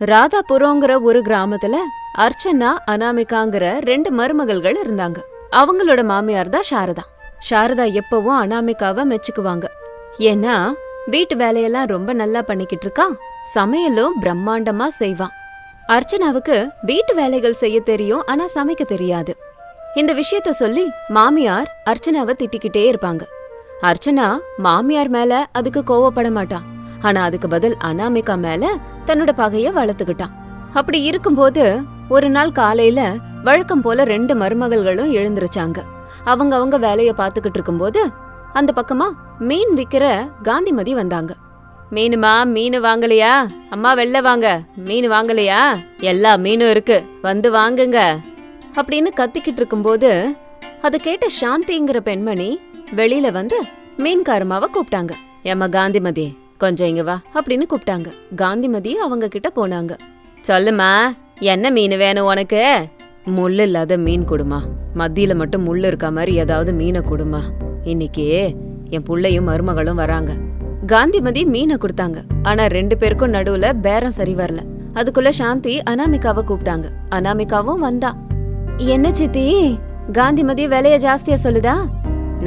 ராதாபுரங்கிற ஒரு கிராமத்துல அர்ச்சனா அனாமிகாங்கிற 2 மருமகள்கள் இருந்தாங்க. அவங்களோட மாமியார் தான் சாரதா. சாரதா எப்பவும் அனாமிகாவை மெச்சுக்குவாங்க. ஏன்னா வீட்டு வேலையெல்லாம் ரொம்ப நல்லா பண்ணிக்கிட்டு இருக்கா, சமையலும் பிரம்மாண்டமா செய்வான். அர்ச்சனாவுக்கு வீட்டு வேலைகள் செய்ய தெரியும், ஆனா சமைக்க தெரியாது. இந்த விஷயத்த சொல்லி மாமியார் அர்ச்சனாவை திட்டிக்கிட்டே இருப்பாங்க. அர்ச்சனா மாமியார் மேல அதுக்கு கோவப்பட மாட்டான், ஆனா அதுக்கு பதில் அனாமிகா மேல தன்னோட பகைய வளர்த்துக்கிட்டான். அப்படி இருக்கும்போது ஒரு நாள் காலையில வழக்கம் போல 2 மருமகள்களும் எழுந்திருச்சாங்க. அவங்க வேலைய பாத்துக்கிட்டு இருக்கும்போது அந்த பக்கமா மீன் விக்கிற காந்திமதி வந்தாங்க. மீனுமா, மீன் வாங்கலையா? அம்மா வெளில வாங்க, மீன் வாங்கலையா? எல்லா மீனும் இருக்கு, வந்து வாங்குங்க அப்படின்னு கத்திக்கிட்டு இருக்கும்போது அதை கேட்ட சாந்திங்கிற பெண்மணி வெளியில வந்து மீன்காரமாவ கூப்பிட்டாங்க. ஏம்மா காந்திமதி, கொஞ்சம் இங்க வா அப்படின்னு கூப்பிட்டாங்க. காந்திமதி அவங்க கிட்ட போனாங்க. சொல்லுமா, என்ன மீன் வேணும் உனக்கு? முள்ளு இல்லாத மீன் கொடுமா, மத்தியில மட்டும் முள்ளு இருக்க மாதிரி ஏதாவது மீனை கொடுமா, இன்னைக்கு என் புள்ளையும் மருமகளும் வராங்க. காந்திமதி மீனை கொடுத்தாங்க. ஆனா 2 பேருக்கும் நடுவுல பேரம் சரி வரல. அதுக்குள்ள சாந்தி அனாமிகாவை கூப்பிட்டாங்க. அனாமிகாவும் வந்தா. என்ன சித்தி, காந்திமதி விலைய ஜாஸ்தியா சொல்லுதா?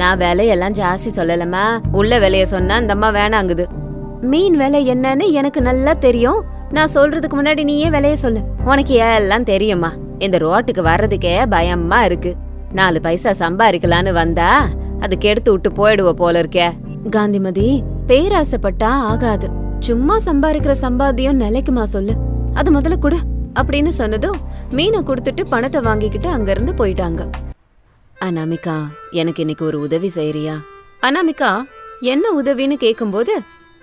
நான் விலையெல்லாம் ஜாஸ்தி சொல்லலமா, உள்ள விலைய சொன்னா இந்த அம்மா வேணாங்குது. மீன் விலை என்னன்னு எனக்கு நல்லா தெரியும், நான் சொல்றதுக்கு முன்னாடி நீயே விலைய சொல்லு. உனக்கு எல்லாம் தெரியுமா? இந்த ரோட்டுக்கு வர்றதுக்கே பயமா இருக்கு. 4 பைசா சம்பாதிக்கலான்னு வந்தா அதுக்கு எடுத்து விட்டு போயிடுவ போல இருக்கே. காந்திமதி, பேராசைப்பட்டா ஆகாது. சும்மா சம்பாதிக்கிற சம்பாத்தியம் நிலைக்குமா சொல்லு, அது முதல்ல கொடு அப்படின்னு சொன்னதும் மீனை கொடுத்துட்டு பணத்தை வாங்கிக்கிட்டு அங்கிருந்து போயிட்டாங்க. அனாமிகா, எனக்கு இன்னைக்கு ஒரு உதவி செய்யறியா? அனாமிகா என்ன உதவின்னு கேக்கும்போது,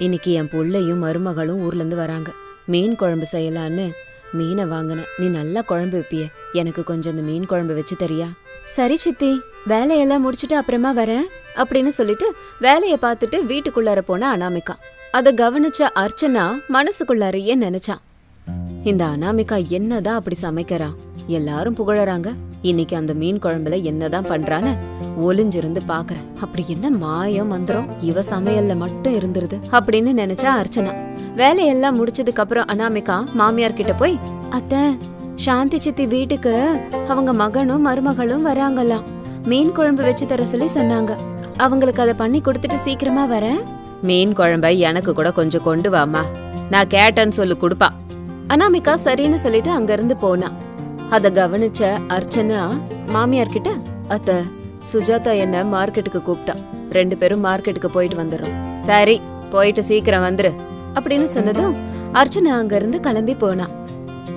இன்னைக்கு என் புள்ளையும் மருமகளும் ஊர்ல இருந்து வராங்க, மீன் குழம்பு செய்யலான்னு மீனை வாங்கின. நீ நல்லா குழம்பு வைப்பிய, எனக்கு கொஞ்சம் இந்த மீன் குழம்பு வச்சு தரியா? சரி சித்தி, வேலையெல்லாம் முடிச்சுட்டு அப்புறமா வரேன் அப்படின்னு சொல்லிட்டு வேலைய பார்த்துட்டு வீட்டுக்குள்ளார போன அனாமிகா. அத கவனிச்ச அர்ச்சனா மனசுக்குள்ளாரையே நினைச்சான், இந்த அனாமிகா என்னதான் அப்படி சமைக்கிறா, எல்லாரும் புகழறாங்க, இன்னைக்கு அந்த மீன் குழம்புல என்னதான் பண்றான்னு ஒளிஞ்சிருந்து பாக்குறேன். அப்படி என்ன மாய மந்திரம் இவ சமையல்ல மட்டும் இருந்துருது அப்படின்னு நினைச்சா அர்ச்சனா. வேலையெல்லாம் முடிச்சதுக்கு அப்புறம் அனாமிகா மாமியார் கிட்ட போய், அத்தை, சாந்தி சித்தி வீட்டுக்கு அவங்க மகனும் மருமகளும் வராங்கலாம், மீன் குழம்பு வச்சு தர சொல்லி சொன்னாங்க, அவங்களுக்கு அதை பண்ணி கொடுத்துட்டு சீக்கிரமா வரேன். மீன் குழம்பை எனக்கு கூட கொஞ்சம் கொண்டு வாமா, நான் கேட்டேன்னு சொல்லு கொடுப்பா. அனாமிகா சரின்னு சொல்லிட்டு அங்க இருந்து போனா. அத கவனிச்ச அர்ச்சனா மாமியார் கிட்ட, அத்த, சுஜாதா என்ன மார்க்கெட்டுக்கு கூப்பிட்டா, 2 பேரும் மார்க்கெட்டுக்கு போயிட்டு வந்துடுறோம். சரி, போயிட்டு சீக்கிரம் வந்துரு அப்படின்னு சொன்னதும் அர்ச்சனா அங்க இருந்து கிளம்பி போனா.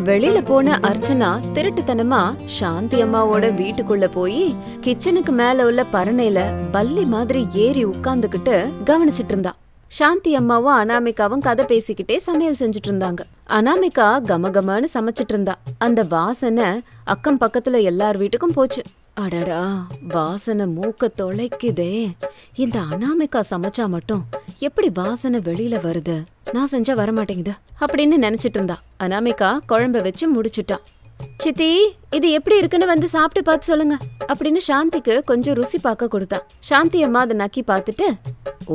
வெளியில போன அர்ச்சனா திருட்டுத்தனமா சாந்தி அம்மாவோட வீட்டுக்குள்ள போய் கிச்சனுக்கு மேல உள்ள பரணையில பல்லி மாதிரி ஏறி உட்கார்ந்துகிட்டு கவனிச்சிட்டு இருந்தா. சாந்தி அம்மாவும் அனாமிகாவும் கதை பேசிக்கிட்டே சமையல் செஞ்சுட்டு இருந்தாங்க. அனாமிகா கமகமன்னு சமைச்சிட்டு இருந்தா. அந்த வாசனை அக்கம் பக்கத்துல எல்லார் வீட்டுக்கும் போச்சு. அடடா, வாசனை மூக்க தொலைக்குதே, இந்த அனாமிகா சமைச்சா மட்டும் எப்படி வாசனை வெளியில வருது, நான் செஞ்சா வரமாட்டேங்குது அப்படின்னு நினைச்சிட்டு இருந்தா. அனாமிகா குழம்ப வச்சு முடிச்சுட்டா. சித்தி, இது எப்படி இருக்குன்னு வந்து சாப்பிட்டு பார்த்து சொல்லுங்க அப்படின்னு சாந்திக்கு கொஞ்சம் ருசி பார்க்க கொடுத்தா. சாந்தி அம்மா அதை நக்கி பார்த்துட்டு,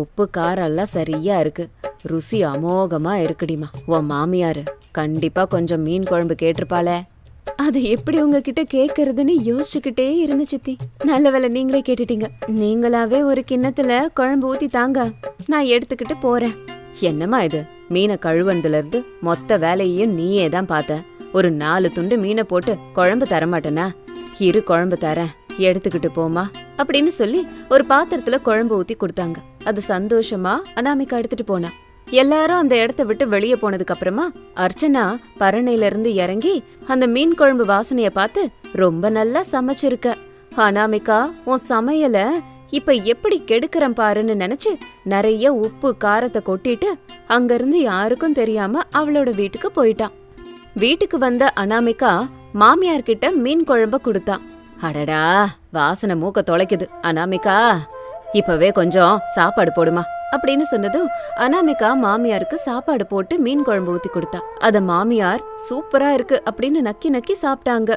உப்பு காரம் எல்லாம் சரியா இருக்கு, ருசி அமோகமா இருக்குடிமா, உன் மாமியாரு கண்டிப்பா கொஞ்சம் மீன் குழம்பு கேட்டிருப்பாளே. அதை எப்படி உங்ககிட்ட கேக்குறதுன்னு யோசிச்சுக்கிட்டே இருந்து சித்தி, நல்ல வேலை நீங்களே கேட்டுட்டீங்க. நீங்களாவே ஒரு கிண்ணத்துல குழம்பு ஊத்தி தாங்க, நான் எடுத்துக்கிட்டு போறேன். என்னம்மா இது, மீனை கழுவுனதுல இருந்து மொத்த வேலையையும் நீயே தான் பார்த்த, ஒரு 4 துண்டு மீனை போட்டு குழம்பு தரமாட்டேனா? இரு, குழம்பு தரேன், எடுத்துக்கிட்டு போமா அப்படின்னு சொல்லி ஒரு பாத்திரத்துல குழம்பு ஊத்தி கொடுத்தாங்க. அது சந்தோஷமா அனாமிகா எடுத்துட்டு போனா. எல்லாரும் அந்த இடத்த விட்டு வெளியே போனதுக்கு அப்புறமா அர்ச்சனா பரணையில இருந்து இறங்கி அந்த மீன் குழம்பு வாசனைய பார்த்து, ரொம்ப நல்லா சமைச்சிருக்க அனாமிகா, உன் சமையல இப்ப எப்படி கெடுக்கிறேன் பாருன்னு நினைச்சு நிறைய உப்பு காரத்தை கொட்டிட்டு அங்கிருந்து யாருக்கும் தெரியாம அவளோட வீட்டுக்கு போயிட்டான். வீட்டுக்கு வந்த அனாமிகா மாமியார் கிட்ட மீன் குழம்ப கொடுத்தா. அடடா, வாசனை மூக்க தொலைக்குது, அனாமிகா இப்பவே கொஞ்சம் சாப்பாடு போடுமா அப்படின்னு சொன்னதும் அனாமிகா மாமியாருக்கு சாப்பாடு போட்டு மீன் குழம்பு ஊத்தி கொடுத்தா. அத மாமியார் சூப்பரா இருக்கு அப்படின்னு நக்கி நக்கி சாப்பிட்டாங்க.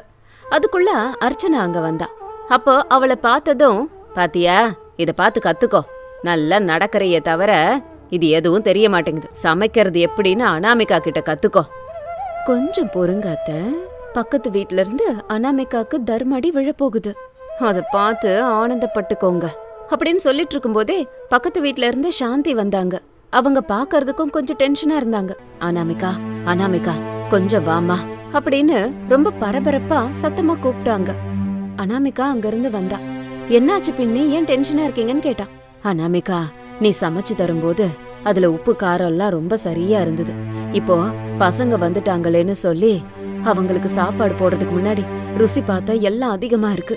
அதுக்குள்ள அர்ச்சனா அங்க வந்தா. அப்போ அவளை பார்த்ததும், பாத்தியா, இத பார்த்து கத்துக்கோ, நல்லா நடக்கறையே தவிர இது எதுவும் தெரிய மாட்டேங்குது, சமைக்கிறது எப்படின்னு அனாமிகா கிட்ட கத்துக்கோ கொஞ்சம் பொறுங்க அத்தை, பக்கத்து வீட்ல இருந்து அனாமிகாக்கு தர்மடி விழப்போகுது, அத பார்த்து ஆனந்தப்பட்டுக்கோங்க அப்படின்னு சொல்லிட்டு இருக்கும்போதே பக்கத்து வீட்ல இருந்து சாந்தி வந்தாங்க. அவங்க பாக்குறதுக்கும் கொஞ்சம் டென்ஷனா இருந்தாங்க. அனாமிகா, அனாமிகா கொஞ்சம் வாமா அப்படின்னு ரொம்ப பரபரப்பா சத்தமா கூப்பிட்டாங்க. அனாமிகா அங்க இருந்து வந்தா. என்னாச்சு பின்னி, ஏன் டென்ஷனா இருக்கீங்கன்னு கேட்டா. அனாமிகா, நீ சமைச்சு தரும்போது அதுல உப்பு காரம் எல்லாம் ரொம்ப சரியா இருந்தது. இப்போ பசங்க வந்துட்டாங்களேன்னு சொல்லி அவங்களுக்கு சாப்பாடு போடுறதுக்கு முன்னாடி ருசி பார்த்தா எல்லாம் அதிகமா இருக்கு.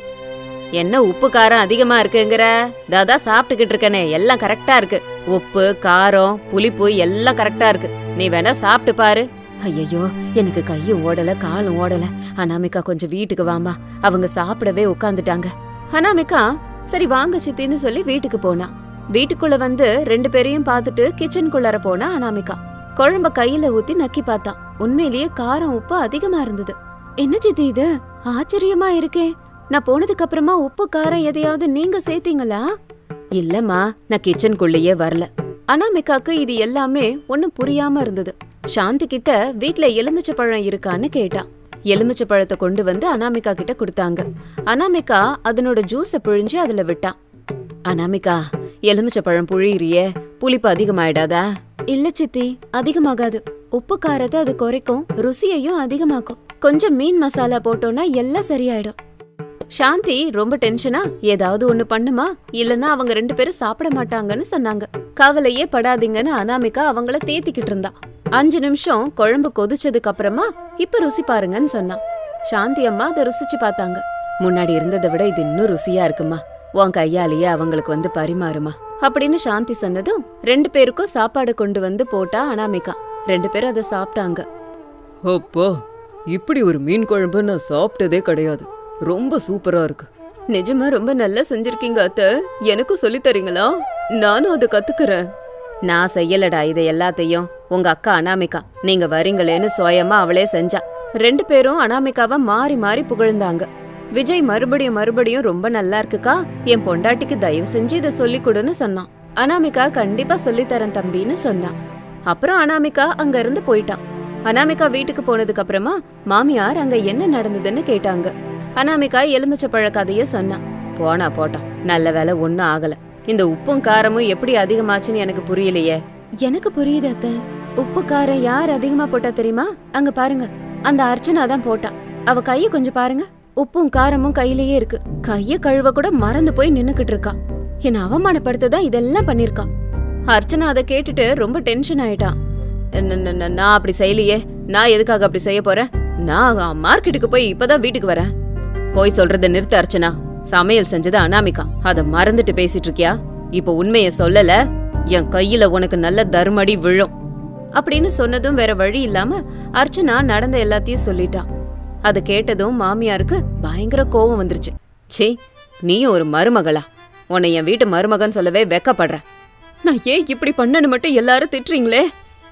என்ன உப்பு காரம் அதிகமா இருக்குங்கிற? தாதா சாப்பிட்டுக்கிட்டு இருக்கனே, எல்லாம் கரெக்டா இருக்கு. உப்பு காரம் புளிப்பு எல்லாம் கரெக்டா இருக்கு. நீ வேணா சாப்பிட்டு பாரு. ஐயோ, எனக்கு கையும் ஓடல காலும் ஓடல. அனாமிகா கொஞ்சம் வீட்டுக்கு வாமா, அவங்க சாப்பிடவே உட்காந்துட்டாங்க. அனாமிகா சரி வாங்க சித்தின்னு சொல்லி வீட்டுக்கு போனா. வீட்டுக்குள்ள வந்து 2 பேரையும் பார்த்துட்டு கிச்சனுக்குள்ளார போனா அனாமிகா. குழம்ப கையில ஊத்தி நக்கி பார்த்தா. உண்மையிலேயே காரம் உப்பு அதிகமா இருந்தது. என்ன சித்தி இது, ஆச்சரியமா இருக்கே. நான் போனதுக்கு அப்புறமா உப்பு காரம் எதையாவது நீங்க சேர்த்தீங்களா? இல்லம்மா, நான் கிச்சனுக்குள்ளேயே வரல. அனாமிகாக்கு இது எல்லாமே ஒன்னும் புரியாம இருந்தது. சாந்தி கிட்ட வீட்ல எலுமிச்சை பழம் இருக்கான்னு கேட்டா. எலுமிச்சை பழத்தை கொண்டு வந்து அனாமிகா கிட்ட கொடுத்தாங்க. அனாமிகா அதனோட ஜூஸ பிழிஞ்சு அதுல விட்டா. அனாமிகா, எலுமிச்சை பழம் புழியிறியே, புளிப்பு அதிகமாயிடாதா? இல்ல சித்தி, அதிகமாகாது. உப்பு காரத்தை அது குறைக்கும், ருசியையும் அதிகமாக்கும். கொஞ்சம் மீன் மசாலா போட்டோம்னா எல்லாம் சரியாயிடும். சாந்தி ரொம்ப டென்ஷனா ஏதாவது ஒண்ணு பண்ணுமா, இல்லன்னா அவங்க 2 பேரும் சாப்பிட மாட்டாங்கன்னு சொன்னாங்க. கவலையே படாதீங்கன்னு அனாமிகா அவங்கள தேத்திக்கிட்டு இருந்தா. 5 நிமிஷம் குழம்பு கொதிச்சதுக்கு அப்புறமா இப்ப ருசி பாருங்கன்னு சொன்னா. சாந்தி அம்மா அதை ருசிச்சு பார்த்தாங்க. முன்னாடி இருந்ததை விட இது இன்னும் ருசியா இருக்குமா, உன் கையாலேயே அவங்களுக்கு வந்து பரிமாறுமா அப்படின்னு சாந்தி சொன்னதும் 2 பேருக்கும் சாப்பாடு கொண்டு வந்து போட்டா அனாமிகா. 2 பேரும் அதை சாப்பிட்டாங்க. அப்பா, இப்படி ஒரு மீன் குழம்பு நான் சாப்பிட்டதே கிடையாது. ரொம்ப சூப்பரா இருக்கு. நிஜமா ரொம்ப நல்லா செஞ்சிருக்கீங்க அத்தை, எனக்கும் சொல்லி தரீங்களா? நானும் அதை கத்துக்கிறேன். நான் செய்யலடா இதை எல்லாத்தையும், உங்க அக்கா அனாமிகா நீங்க வரீங்களேன்னு சுயமா அவளே செஞ்சா. 2 பேரும் அனாமிகாவை மாறி மாறி புகழ்ந்தாங்க. விஜய் மறுபடியும் ரொம்ப நல்லா இருக்குக்கா, என் பொண்டாட்டிக்கு தயவு செஞ்சு இதை சொல்லி கொடுன்னு சொன்னான். அனாமிகா கண்டிப்பா சொல்லித்தரேன் தம்பின்னு சொன்னான். அப்புறம் அனாமிகா அங்க இருந்து போயிட்டான். அனாமிகா வீட்டுக்கு போனதுக்கு அப்புறமா மாமியார் அங்க என்ன நடந்ததுன்னு கேட்டாங்க. அனாமிகா எலுமிச்சை பழ கதைய சொன்னா. போனா போட்டோம், நல்ல வேலை ஒன்னும் ஆகல. இந்த உப்பும் காரமும் எப்படி அதிகமாச்சுன்னு எனக்கு புரியலையே. எனக்கு புரியுது அத்தை. உப்பு காரம் யார் அதிகமா போட்டா தெரியுமா? அங்க பாருங்க, அந்த அர்ச்சனா தான் போட்டா. அவ கைய கொஞ்சம் பாருங்க, உப்பும் காரமும் கையிலேயே இருக்கு. கைய கழுவ கூட மறந்து போய் நின்னுக்கிட்டு இருக்கா. என்ன அவமானப்படுத்ததான் இதெல்லாம் பண்ணிருக்கா. அர்ச்சனா அதை கேட்டுட்டு ரொம்ப டென்ஷன் ஆயிட்டா. நான் அப்படி செய்யலையே, நான் எதுக்காக அப்படி செய்ய போறேன்? நான் மார்க்கெட்டுக்கு போய் இப்பதான் வீட்டுக்கு வரேன். போய் சொல்றத நிறுத்த அர்ச்சனா, சமையல் செஞ்சது அனாமிகா, அத மறந்துட்டு பேசிட்டு இருக்கியா? இப்ப உண்மைய சொல்லல, என் கையில உனக்கு நல்ல தர்மடி விழும் அப்படின்னு சொன்னதும் வேற வழி இல்லாம அர்ச்சனா நடந்த எல்லாத்தையும் சொல்லிட்டா. அத கேட்டதும் மாமியாருக்கு பயங்கர கோவம் வந்துருச்சு. சே, நீயும் ஒரு மருமகளா? உன்னை என் வீட்டு மருமகன் சொல்லவே வெக்கப்படுறேன். நான் ஏன் இப்படி பண்ணனு மட்டும் எல்லாரும் திட்டுறீங்களே,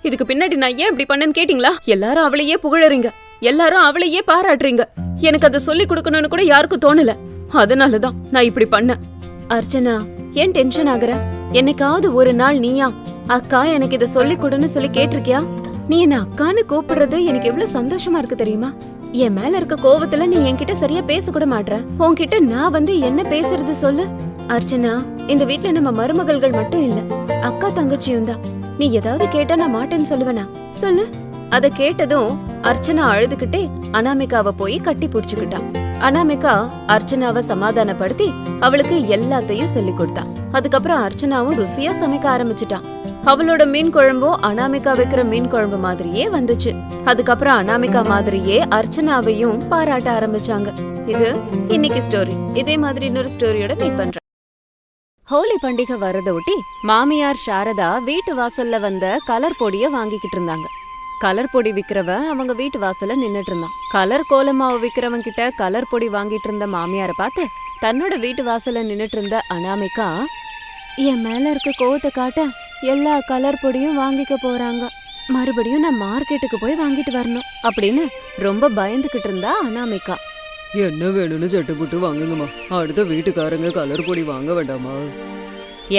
இதுக்கு பின்னாடி நான் ஏன் இப்படி பண்ணேன்னு கேட்டீங்களா? எல்லாரும் அவளையே புகழறீங்க, எல்லாரும் அவளையே பாராட்டுறீங்க. எனக்கு அதை சொல்லி கொடுக்கணும்னு கூட யாருக்கும் தோணல. அதனாலதான் நான் இப்படி பண்ண. அர்ச்சனா, ஏன் டென்ஷன் ஆகுற? என்னைக்காவது ஒரு நாள் நீயா அக்கா எனக்கு இதை சொல்லி கொடுன்னு சொல்லி கேட்டிருக்கியா? நீ என்ன அக்கான்னு கூப்பிடுறது எனக்கு எவ்வளவு சந்தோஷமா இருக்கு தெரியுமா? என் மேல இருக்க கோவத்துல நீ என்கிட்ட சரியா பேச கூட மாட்ற. உன்கிட்ட நான் வந்து என்ன பேசுறது சொல்லு? அர்ச்சனா, இந்த வீட்ல நம்ம மருமகள்கள் மட்டும் இல்ல, அக்கா தங்கச்சியும் தான். நீ ஏதாவது கேட்டா நான் மாட்டேன்னு சொல்லுவேனா? சொல்லு. அத கேட்டதும் அர்ச்சனா அழுதுகிட்டே அனாமிகாவை போய் கட்டி புடிச்சுக்கிட்டா. அனாமிகா அர்ச்சனாவை சமாதானப்படுத்தி அவளுக்கு எல்லாத்தையும் சொல்லி கொடுத்தா. அதுக்கப்புறம் அர்ச்சனாவும் ருசியா சமைக்க ஆரம்பிச்சுட்டா. அவளோட மீன் குழம்பும் அனாமிகா வைக்கிற மீன் குழம்பு மாதிரியே வந்துச்சு. அதுக்கப்புறம் அனாமிகா மாதிரியே அர்ச்சனாவையும் பாராட்ட ஆரம்பிச்சாங்க. இது இன்னைக்கு ஸ்டோரி. இதே மாதிரி இன்னொரு ஸ்டோரியோட மீட் பண்றேன். ஹோலி பண்டிகை வரத ஒட்டி மாமியார் சாரதா வீட்டு வாசல்ல வந்த கலர் பொடிய வாங்கிக்கிட்டு இருந்தாங்க. கலர் பொடி விக்கிறவ அவங்க வீட்டு வாசல்ல நின்னுட்டு இருந்தான். கலர் கோலமாவு விக்கிறவன் கிட்ட கலர் பொடி வாங்கிட்டு இருந்த மாமியார பார்த்து தன்னோட வீட்டு வாசல்ல நின்னுட்டு இருந்த அனாமிகா, என் மேல இருக்க கோவத்தை காட்ட எல்லா கலர் பொடியும் வாங்கிக்க போறாங்க, மறுபடியும் நான் மார்க்கெட்டுக்கு போய் வாங்கிட்டு வரணும் அப்படின்னு ரொம்ப பயந்துகிட்டு இருந்தா அனாமிகா. என்ன வேணும்னு சட்டுப்புட்டு வாங்குங்கம்மா, அடுத்த வீட்டுக்காரங்க கலர் பொடி வாங்க வேண்டாமா?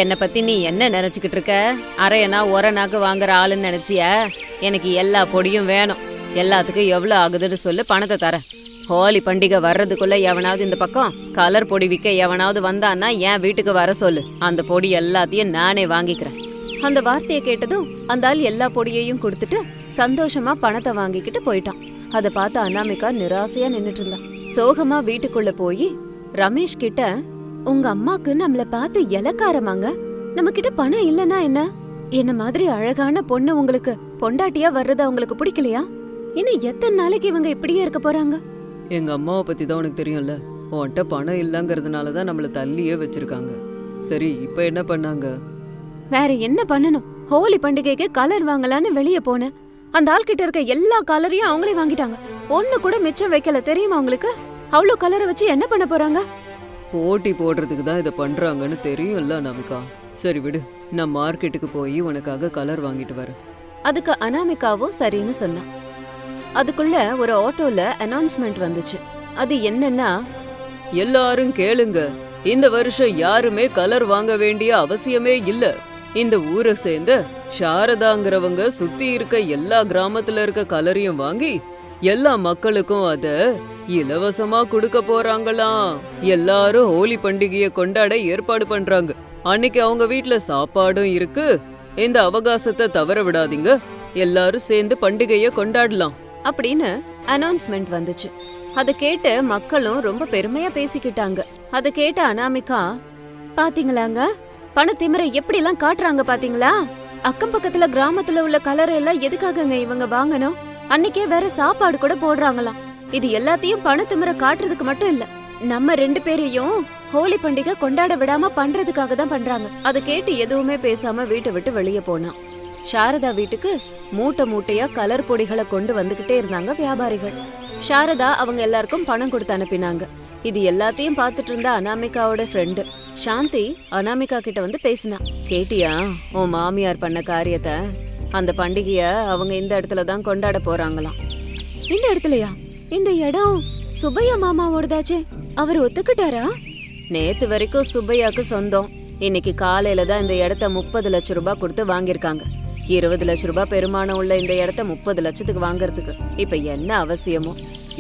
என்னை பத்தி நீ என்ன நினைச்சுக்கிட்டு இருக்க? அரையனா ஒரனாக்கு வாங்குற ஆளுன்னு நினைச்சிய? எனக்கு எல்லா பொடியும் வேணும். எல்லாத்துக்கும் எவ்வளவு ஆகுதுன்னு சொல்லு, பணத்தை தரேன். ஹோலி பண்டிகை வர்றதுக்குள்ள எவனாவது இந்த பக்கம் கலர் பொடி விற்க எவனாவது வந்தான்னா என் வீட்டுக்கு வர சொல்லு. அந்த பொடி எல்லாத்தையும் நானே வாங்கிக்கிறேன். அந்த வார்த்தையை கேட்டதும் அந்த ஆள் எல்லா பொடியையும் கொடுத்துட்டு சந்தோஷமா பணத்தை வாங்கிக்கிட்டு போயிட்டான். அதை பார்த்து அனாமிகா நிராசையா நின்னுட்டு இருந்தான். சோகமா வீட்டுக்குள்ள போய் ரமேஷ் கிட்ட, உங்க அம்மாக்கு நம்மள பார்த்து இலக்காரமாங்க, நம்ம கிட்ட பணம் இல்லனா என்ன மாதிரி அழகான பொண்ணு உங்களுக்கு பொண்டாட்டியா வர்றது அவங்களுக்கு பிடிக்கலையா? இன்னும் எத்தனை நாளைக்கு இவங்க இப்படியே இருக்க போறாங்க? எங்க அம்மாவை பத்தி தான் உனக்கு தெரியும்ல, உன்கிட்ட பணம் இல்லைங்கிறதுனாலதான் நம்மள தள்ளியே வச்சிருக்காங்க. சரி, இப்ப என்ன பண்ணாங்க? வேற என்ன பண்ணணும்? ஹோலி பண்டிகைக்கு கலர் வாங்கலான்னு வெளியே போனேன். அந்த ஆள் கிட்ட இருக்க எல்லா கலரையும் அவங்களே வாங்கிட்டாங்க. ஒண்ணு கூட மிச்சம் வைக்கல, தெரியுமா உங்களுக்கு? அவ்வளவு கலரை வச்சு என்ன பண்ண போறாங்க? போட்டி போடுறதுக்கு தான் இதை பண்றாங்கன்னு தெரியும்ல அனாமிகா. சரி விடு, நான் மார்க்கெட்டுக்கு போய் உனக்காக கலர் வாங்கிட்டு வரேன். அதுக்கு அனாமிகாவும் சரின்னு சொன்னான். அதுக்குள்ள ஒரு ஆட்டோல அனௌன்ஸ்மெண்ட் வந்துச்சு. அது என்னன்னா, எல்லாரும் கேளுங்க, இந்த வருஷம் யாருமே கலர் வாங்க வேண்டிய அவசியமே இல்ல. இந்த ஊரை சேர்ந்த சாரதாங்கிறவங்க சுத்தி இருக்க எல்லா கிராமத்துல இருக்க கலரையும் வாங்கி எல்லா மக்களுக்கும் அத இலவசமா கொடுக்க போறாங்களாம். எல்லாரும் ஹோலி பண்டிகையை கொண்டாட ஏற்பாடு பண்றாங்க. அன்னைக்கு அவங்க வீட்ல சாப்பாடும் இருக்கு. இந்த அவகாசத்தை தவற விடாதீங்க, எல்லாரும் சேர்ந்து பண்டிகையை கொண்டாடலாம் அப்படின்னு அனௌன்ஸ்மெண்ட் வந்துச்சு. அதை கேட்டு மக்களும் ரொம்ப பெருமையா பேசிக்கிட்டாங்க. அதை கேட்ட அனாமிகா, பாத்தீங்களாங்க பணத்திமிரை எப்படி எல்லாம் காட்டுறாங்க பாத்தீங்களா? அக்கம் பக்கத்துல கிராமத்துல உள்ள கலரை எல்லாம் எதுக்காகங்க இவங்க வாங்கணும்? அன்னைக்கே வேற சாப்பாடு கூட போடுறாங்களாம். இது எல்லாத்தையும் பணத்திமிரை காட்டுறதுக்கு மட்டும் இல்ல, நம்ம 2 பேரையும் ஹோலி பண்டிகை கொண்டாட விடாம பண்றதுக்காக தான் பண்றாங்க. அதை கேட்டு எதுவுமே பேசாம வீட்டை விட்டு வெளியே போனான். சாரதா வீட்டுக்கு மூட்டை மூட்டையா கலர் பொடிகளை கொண்டு வந்துகிட்டே இருந்தாங்க வியாபாரிகள். சாரதா அவங்க எல்லாருக்கும் பணம் கொடுத்து அனுப்பினாங்க. இது எல்லாத்தையும் பார்த்துட்டு இருந்த அனாமிகாவோட ஃப்ரெண்டு சாந்தி அனாமிகா கிட்ட வந்து பேசினா. கேட்டியா உன் மாமியார் பண்ண காரியத்தை? அந்த பண்டிகைய அவங்க இந்த இடத்துல தான் கொண்டாட போறாங்களாம். இந்த இடத்துலயா? இந்த இடம் சுப்பையா மாமாவோடதாச்சே, அவர் ஒத்துக்கிட்டாரா? நேத்து வரைக்கும் சுப்பையாக்கு சொந்தம். இன்னைக்கு காலையில தான் இந்த இடத்த 30 லட்சம் ரூபாய் கொடுத்து வாங்கியிருக்காங்க. 20 லட்சம் ரூபாய் பெருமானம் உள்ள இந்த இடத்த 30 லட்சத்துக்கு வாங்கறதுக்கு இப்ப என்ன அவசியமோ?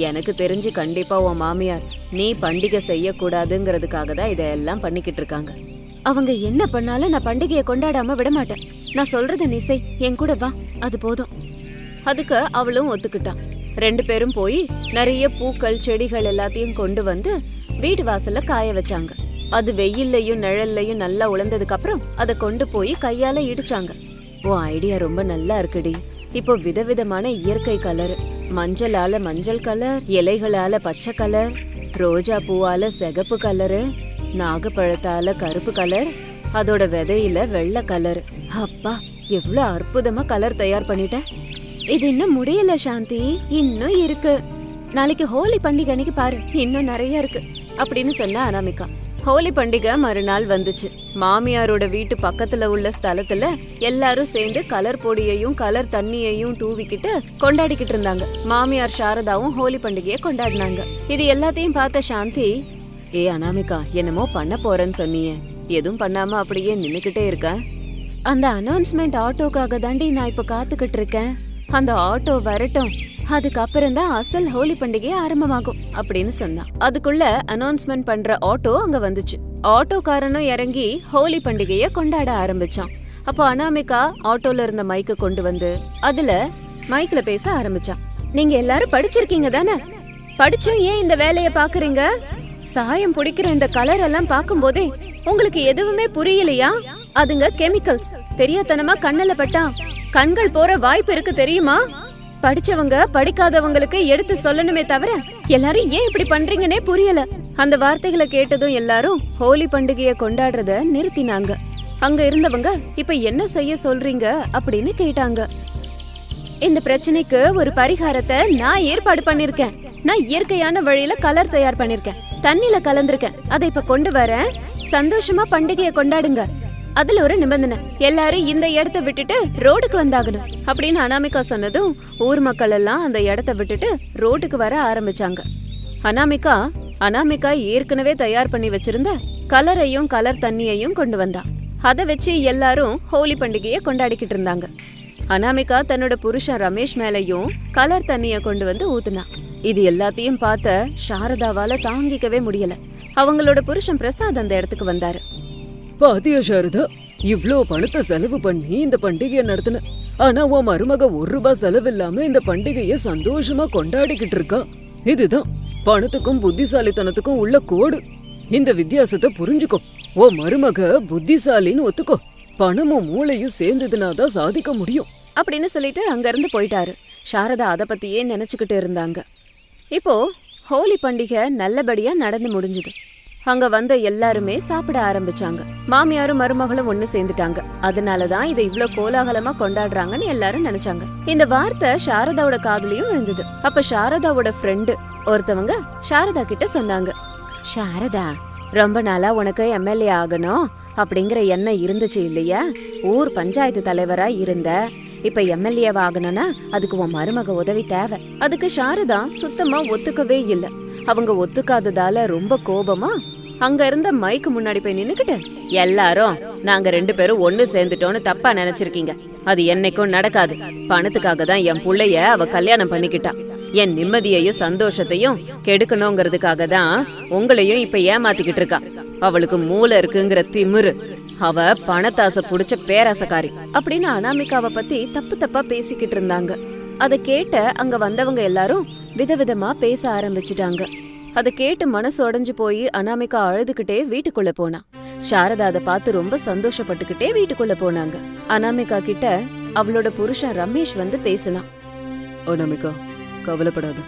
எனக்கு தெரிஞ்சு கண்டிப்பா உன் மாமியார் நீ பண்டிகை செய்யக்கூடாதுங்கிறதுக்காக தான் இதெல்லாம் பண்ணிக்கிட்டு இருக்காங்க. அவங்க என்ன பண்ணாலும் நான் பண்டிகையை கொண்டாடாம விட மாட்டேன். நான் சொல்றத நீ செய், என் கூட வா, அது போதும். அதுக்கு அவளும் ஒத்துக்கிட்டான். 2 பேரும் போய் நிறைய பூக்கள் செடிகள் எல்லாத்தையும் கொண்டு வந்து வீட்டு வாசல்ல காய வச்சாங்க. அது வெயில்லையும் நிழல்லையும் நல்லா உலர்ந்ததுக்கு அப்புறம் அதை கொண்டு போய் கையால இடிச்சாங்க. ஓ, ஐடியா ரொம்ப நல்லா இருக்குடி. இப்போ விதவிதமான இயற்கை கலர், மஞ்சளால மஞ்சள் கலர், இலைகளால பச்சை கலர், ரோஜா பூவால சிகப்பு கலரு, நாகப்பழத்தால கருப்பு கலர், அதோட விதையில வெள்ளை கலர். அப்பா, எவ்வளவு அற்புதமா கலர் தயார் பண்ணிட்ட. இது இன்னும் முடியல சாந்தி, இன்னும் இருக்கு. நாளைக்கு ஹோலி பண்டிகை அன்னைக்கு பாரு, இன்னும் நிறைய இருக்கு அப்படின்னு சொன்ன அனாமிகா. ஹோலி பண்டிகை மறுநாள் வந்துச்சு. மாமியாரோட வீட்டு பக்கத்துல உள்ள ஸ்தலத்துல எல்லாரும் சேர்ந்து கலர் பொடியையும் கலர் தண்ணியையும் தூவிக்கிட்டு கொண்டாடிக்கிட்டு இருந்தாங்க. மாமியார் சாரதாவும் ஹோலி பண்டிகையை கொண்டாடினாங்க. இது எல்லாத்தையும் பார்த்த சாந்தி, ஏ அனாமிகா, என்னமோ பண்ண போறேன்னு சொன்னியே, எதுவும் பண்ணாம அப்படியே நின்னுக்கிட்டே இருக்க? அந்த அனௌன்ஸ்மெண்ட் ஆட்டோக்காக தாண்டி நான் இப்ப காத்துக்கிட்டு இருக்கேன். அந்த ஆட்டோ வரட்டும், அதுக்கப்புறம் தான் அசல் ஹோலி பண்டிகை ஆரம்பமாகும் அப்படின்னு சொன்னா. அதுக்குள்ள அனௌன்ஸ்மெண்ட் பண்ற ஆட்டோ அங்க வந்துச்சு. ஆட்டோக்காரனும் இறங்கி ஹோலி பண்டிகைய கொண்டாட ஆரம்பிச்சான். அப்போ அனாமிகா ஆட்டோல இருந்த மைக்க கொண்டு வந்து அதுல மைக்ல பேச ஆரம்பிச்சான். நீங்க எல்லாரும் படிச்சிருக்கீங்க தானே? படிச்சும் ஏன் இந்த வேலைய பாக்குறீங்க? சாயம் பிடிக்கிற இந்த கலர் எல்லாம் பார்க்கும் போதே உங்களுக்கு எதுவுமே புரியலையா? அதுங்க கெமிக்கல்ஸ். தெரியாதனமா கண்ணுல பட்டா கண்கள் போற வாய்ப்பு இருக்கு, தெரியுமா? படிச்சவங்க படிக்காதவங்களுக்கு எடுத்து சொல்லணுமே தவிர எல்லாரும் ஏன் இப்படி பண்றீங்கன்னே புரியல. அந்த வார்த்தைகளை கேட்டதும் எல்லாரும் ஹோலி பண்டிகையை கொண்டாடுறத நிறுத்தினாங்க. அங்க இருந்தவங்க இப்ப என்ன செய்ய சொல்றீங்க அப்படின்னு கேட்டாங்க. இந்த பிரச்சனைக்கு ஒரு பரிகாரத்தை நான் ஏற்பாடு பண்ணிருக்கேன். நான் இயற்கையான வழியில கலர் தயார் பண்ணிருக்கேன், தண்ணில கலந்திருக்கேன். அதை இப்ப கொண்டு வரேன், சந்தோஷமா பண்டிகையை கொண்டாடுங்க. அதுல ஒரு நிபந்தனை, எல்லாரும் இந்த இடத்த விட்டுட்டு ரோடுக்கு வந்தாகணும் அப்படின்னு அனாமிகா சொன்னதும் ஊர் மக்கள் எல்லாம் அந்த இடத்த விட்டுட்டு ரோட்டுக்கு வர ஆரம்பிச்சாங்க. அனாமிகா ஏற்கனவே தயார் பண்ணி வச்சிருந்த கலரையும் கலர் தண்ணியையும் கொண்டு வந்தா. அதை வச்சு எல்லாரும் ஹோலி பண்டிகையை கொண்டாடிக்கிட்டு இருந்தாங்க. அனாமிகா தன்னோட புருஷன் ரமேஷ் மேலயும் கலர் தண்ணிய கொண்டு வந்து ஊத்துனா. இது எல்லாத்தையும் பார்த்த சாரதாவால தாங்கிக்கவே முடியல. அவங்களோட புருஷன் பிரசாத் அந்த இடத்துக்கு வந்தாரு. பாத்தியா சாரதா, இவ்ளோ பணத்தை செலவு பண்ணி இந்த பண்டிகையை நடத்தின, ஆனா உன் மருமக ₹1 செலவில்லாம இந்த பண்டிகைய சந்தோஷமா கொண்டாடிக்கிட்டு இருக்கா. இதுதான் பணத்துக்கும் புத்திசாலித்தனத்துக்கும் உள்ள கோடு. இந்த வித்தியாசத்தை புரிஞ்சுக்கோ. உன் மருமக புத்திசாலின்னு ஒத்துக்கோ. பணமும் மூளையும் சேர்ந்ததுனாதான் சாதிக்க முடியும் அப்படின்னு சொல்லிட்டு அங்க இருந்து போயிட்டாரு. சாரதா அத பத்தியே நினைச்சுக்கிட்டு இருந்தாங்க. இப்போ ஹோலி பண்டிகை நல்லபடியா நடந்து முடிஞ்சுது. அங்க வந்த எல்லாருமே சாப்பிட ஆரம்பிச்சாங்க. மாமியாரும் மருமகளும் ஒண்ணு சேர்ந்துட்டாங்க. அதனாலதான் இதை இவ்ளோ கோலாகலமா கொண்டாடுறாங்கன்னு எல்லாரும் நினைச்சாங்க. இந்த வார்த்தை சாரதாவோட காதுலயும் விழுந்தது. அப்ப சாரதாவோட ஃப்ரெண்டு ஒருத்தவங்க சாரதா கிட்ட சொன்னாங்க, சாரதா, ரொம்ப நாளா உனக்கு எம்எல்ஏ ஆகணும் அப்படிங்கிற எண்ணம் இருந்துச்சு இல்லையா? ஊர் பஞ்சாயத்து தலைவரா இருந்த, இப்ப எம்எல்ஏ ஆகணும்னா அதுக்கு உன் மருமக உதவி தேவை. அதுக்கு சாரதா சுத்தமா ஒத்துக்கவே இல்ல. அவங்க ஒத்துக்காததால ரொம்ப கோபமா அங்க இருந்த மைக்கு முன்னாடி போய் நின்னுக்கிட்டு, எல்லாரும் நாங்க 2 பேரும் ஒண்ணு சேர்ந்துட்டோன்னு தப்பா நினைச்சிருக்கீங்க. அது என்னைக்கும் நடக்காது. பணத்துக்காக தான் என் புள்ளைய அவ கல்யாணம் பண்ணிக்கிட்டா. என் நிம்மதியையும் சந்தோஷத்தையும் கெடுக்கணுங்கிறதுக்காக தான் உங்களையும் இப்ப ஏமாத்திக்கிட்டு இருக்கா. அவளுக்கு மூளை இருக்குங்கிற திமிரு. அவ பணத்தாசை புடிச்ச பேராசக்காரி அப்படின்னு அனாமிகாவை பத்தி தப்பு தப்பா பேசிக்கிட்டு இருந்தாங்க. அத கேட்ட அங்க வந்தவங்க எல்லாரும் விதவிதமா பேச ஆரம்பிச்சுட்டாங்க. அத கேட்டு மனசு உடைஞ்சு போய் அனாமிகா அழுதுகிட்டே வீட்டுக்குள்ள போனா. சாரதா அதை பார்த்து ரொம்ப சந்தோஷப்பட்டுக்கிட்டே வீட்டுக்குள்ள போனாங்க. அனாமிகா கிட்ட அவளோட புருஷன் ரமேஷ் வந்து பேசினான். அனாமிகா, கவலைப்படாத.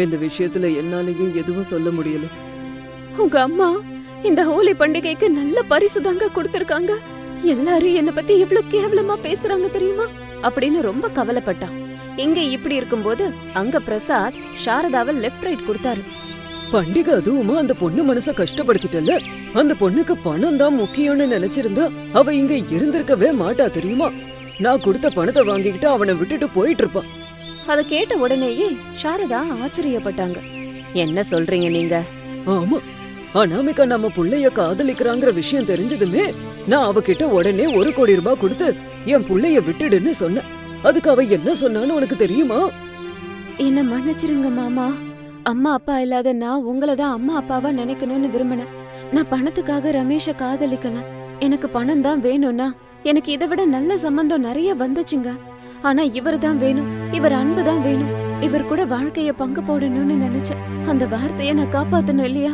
இந்த விஷயத்துல என்னாலையும் எதுவும் சொல்ல முடியல. உங்க அம்மா இந்த ஹோலி பண்டிகைக்கு நல்ல பரிசு தாங்க கொடுத்திருக்காங்க. எல்லாரும் என்ன பத்தி எவ்வளவு கேவலமா பேசுறாங்க தெரியுமா அப்படின்னு ரொம்ப கவலைப்பட்டான். இங்க இப்படி இருக்கும்போது அங்க பிரசாத் சாரதாவை லெஃப்ட் ரைட் கொடுத்தாரு. பண்டிகை அதுவுமா அந்த பொண்ணு மனச கஷ்டப்படுத்திட்டல. அந்த பொண்ணுக்கு பணம் தான் முக்கியம்னு நினைச்சிருந்தா அவ இங்க இருந்திருக்கவே மாட்டா தெரியுமா? நான் கொடுத்த பணத்தை வாங்கிக்கிட்டு அவனை விட்டுட்டு போயிட்டு இருப்பான். அத கேட்ட உடனேயே சாரதா ஆச்சரியப்பட்டாங்க. என்ன சொல்றீங்க நீங்க? ஆமா, அனாமிகா நம்ம புள்ளைய காதலிக்கிறாங்கிற விஷயம் தெரிஞ்சதுமே நான் அவகிட்ட உடனே ₹1 கோடி கொடுத்து என் புள்ளைய விட்டுடுன்னு சொன்னேன். அதுக்கு அவ என்ன சொன்னான்னு உனக்கு தெரியுமா? என்ன மன்னிச்சிருங்க மாமா. அம்மா அப்பா இல்லாத நான் உங்களை தான் அம்மா அப்பாவா நினைக்கணும்னு விரும்பினேன். நான் பணத்துக்காக ரமேஷ காதலிக்கல. எனக்கு பணம் தான் வேணும்னா எனக்கு இதை விட நல்ல சம்பந்தம் நிறைய வந்துச்சுங்க. ஆனா இவர் தான் வேணும், இவர் அன்பு தான் வேணும், இவர் கூட வாழ்க்கைய பங்கு போடணும்னு நினைச்சேன். அந்த வார்த்தைய நான் காப்பாத்தணும் இல்லையா?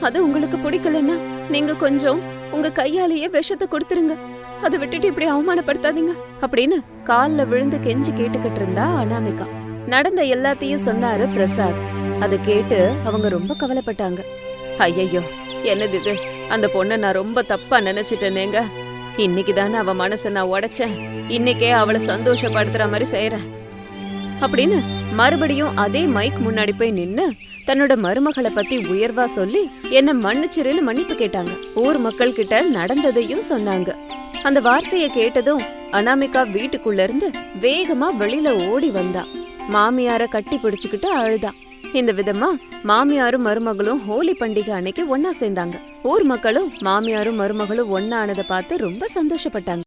அது உங்களுக்கு பிடிக்கலன்னா நீங்க கொஞ்சம் உங்க கையாலேயே விஷத்தை கொடுத்துருங்க. அதை விட்டுட்டு இப்படி அவமானப்படுத்தாதீங்க அப்படின்னு கால்ல விழுந்து கெஞ்சி கேட்டுக்கிட்டு இருந்தா அனாமிகா. நடந்த எல்லாத்தையும் சொன்னாரு பிரசாத். அதை கேட்டு அவங்க ரொம்ப கவலைப்பட்டாங்க. ஐயையோ, என்னது இது? அந்த பொண்ணை நான் ரொம்ப தப்பா நினைச்சிட்டேனேங்க. இன்னைக்கு தானே அவ மனசை நான் உடைச்சேன். இன்னைக்கே அவளை சந்தோஷப்படுத்துற மாதிரி செய்யறேன் அப்படின்னு மறுபடியும் அதே மைக் முன்னாடி போய் நின்னு தன்னோட மருமகளை பத்தி உயர்வா சொல்லி என்ன மன்னிச்சிருன்னு மன்னிப்பு கேட்டாங்க. ஊர் மக்கள் கிட்ட நடந்ததையும் சொன்னாங்க. அந்த வார்த்தைய கேட்டதும் அனாமிகா வீட்டுக்குள்ள இருந்து வேகமா வெளியில ஓடி வந்தா. மாமியார கட்டி பிடிச்சுக்கிட்டு அழுதா. இந்த விதமா மாமியாரும் மருமகளும் ஹோலி பண்டிகை அன்னைக்கு ஒன்னா சேர்ந்தாங்க. ஊர் மக்களும் மாமியாரும் மருமகளும் ஒன்னானதை பார்த்து ரொம்ப சந்தோஷப்பட்டாங்க.